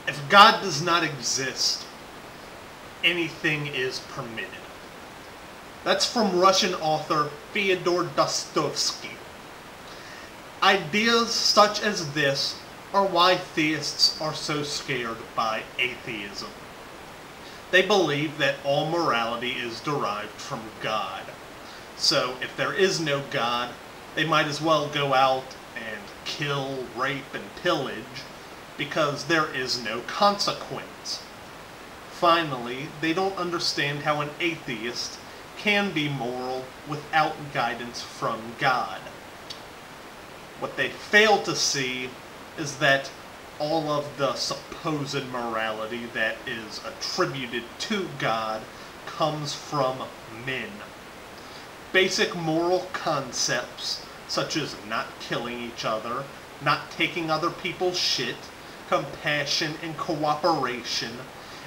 If God does not exist, anything is permitted. That's from Russian author Fyodor Dostoevsky. Ideas such as this are why theists are so scared by atheism. They believe that all morality is derived from God. So if there is no God, they might as well go out and kill, rape, and pillage, because there is no consequence. Finally, they don't understand how an atheist can be moral without guidance from God. What they fail to see is that all of the supposed morality that is attributed to God comes from men. Basic moral concepts such as not killing each other, not taking other people's shit, compassion, and cooperation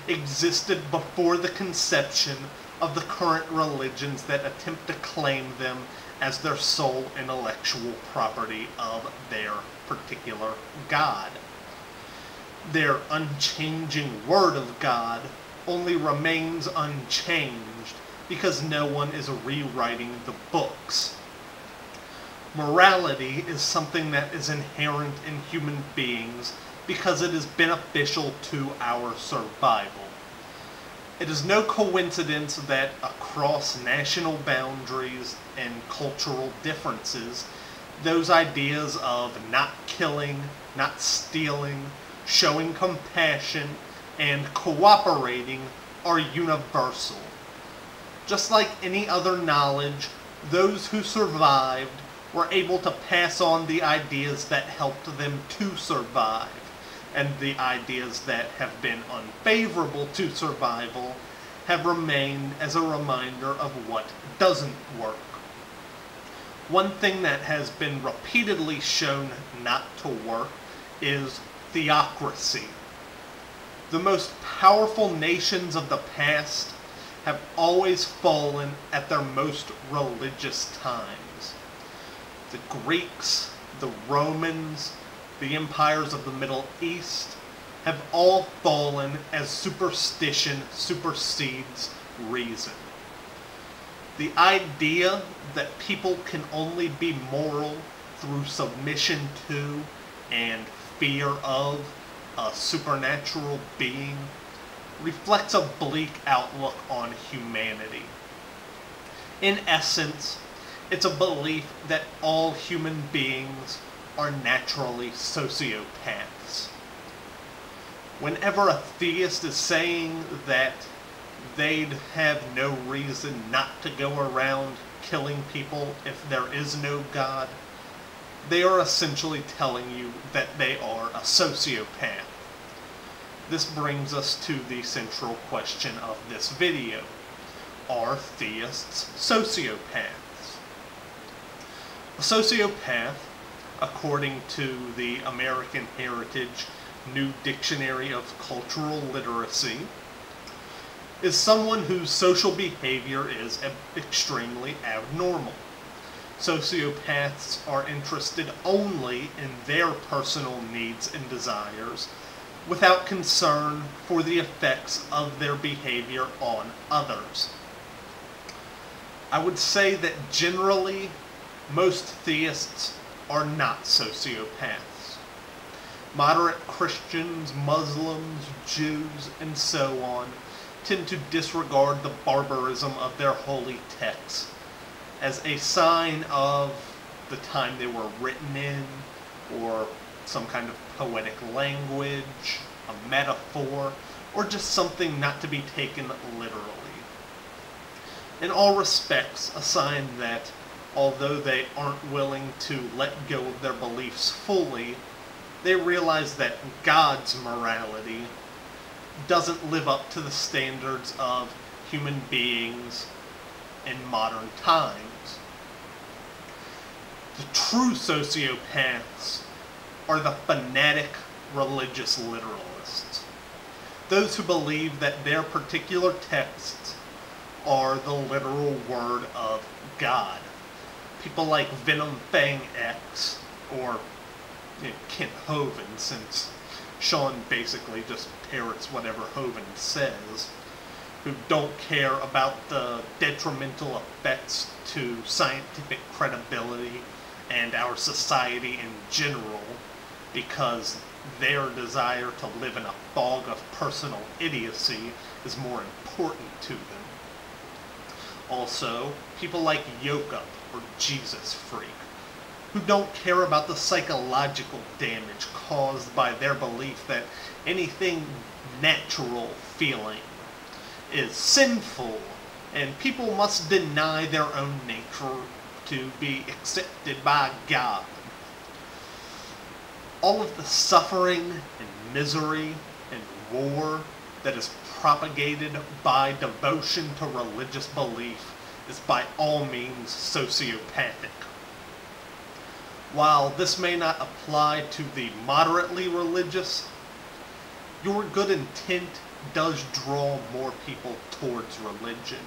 existed before the conception of the current religions that attempt to claim them as their sole intellectual property of their particular God. Their unchanging word of God only remains unchanged because no one is rewriting the books. Morality is something that is inherent in human beings because it is beneficial to our survival. It is no coincidence that across national boundaries and cultural differences, those ideas of not killing, not stealing, showing compassion, and cooperating are universal. Just like any other knowledge, those who survived were able to pass on the ideas that helped them to survive, and the ideas that have been unfavorable to survival have remained as a reminder of what doesn't work. One thing that has been repeatedly shown not to work is theocracy. The most powerful nations of the past have always fallen at their most religious times. The Greeks, the Romans, the empires of the Middle East have all fallen as superstition supersedes reason. The idea that people can only be moral through submission to and fear of a supernatural being reflects a bleak outlook on humanity. In essence, it's a belief that all human beings are naturally sociopaths. Whenever a theist is saying that they'd have no reason not to go around killing people if there is no God, they are essentially telling you that they are a sociopath. This brings us to the central question of this video. Are theists sociopaths? A sociopath, according to the American Heritage New Dictionary of Cultural Literacy, is someone whose social behavior is extremely abnormal. Sociopaths are interested only in their personal needs and desires, without concern for the effects of their behavior on others. I would say that generally, most theists are not sociopaths. Moderate Christians, Muslims, Jews, and so on tend to disregard the barbarism of their holy texts as a sign of the time they were written in, or some kind of poetic language, a metaphor, or just something not to be taken literally. In all respects, a sign that, although they aren't willing to let go of their beliefs fully, they realize that God's morality doesn't live up to the standards of human beings in modern times. The true sociopaths are the fanatic religious literalists. Those who believe that their particular texts are the literal word of God. People like Venom Fang X, or Kent Hovind, since Sean basically just parrots whatever Hovind says, who don't care about the detrimental effects to scientific credibility and our society in general, because their desire to live in a fog of personal idiocy is more important to them. Also, people like Yoka, or Jesus Freak, who don't care about the psychological damage caused by their belief that anything natural feeling is sinful, and people must deny their own nature to be accepted by God. All of the suffering and misery and war that is propagated by devotion to religious belief is by all means sociopathic. While this may not apply to the moderately religious, your good intent does draw more people towards religion.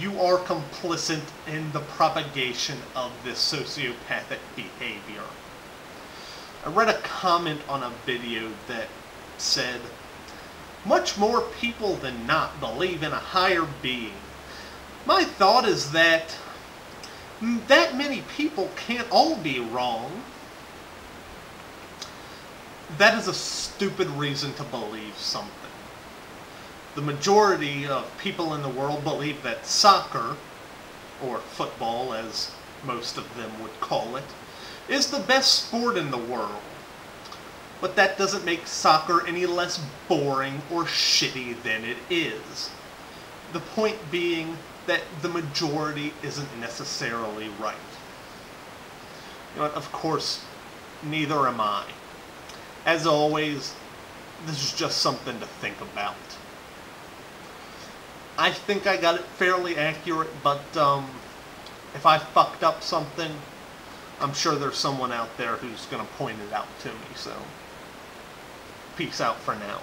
You are complicit in the propagation of this sociopathic behavior. I read a comment on a video that said, "Much more people than not believe in a higher being. My thought is that many people can't all be wrong." That is a stupid reason to believe something. The majority of people in the world believe that soccer, or football as most of them would call it, is the best sport in the world. But that doesn't make soccer any less boring or shitty than it is. The point being that the majority isn't necessarily right. You know what, of course, neither am I. As always, this is just something to think about. I think I got it fairly accurate, but if I fucked up something, I'm sure there's someone out there who's going to point it out to me, so peace out for now.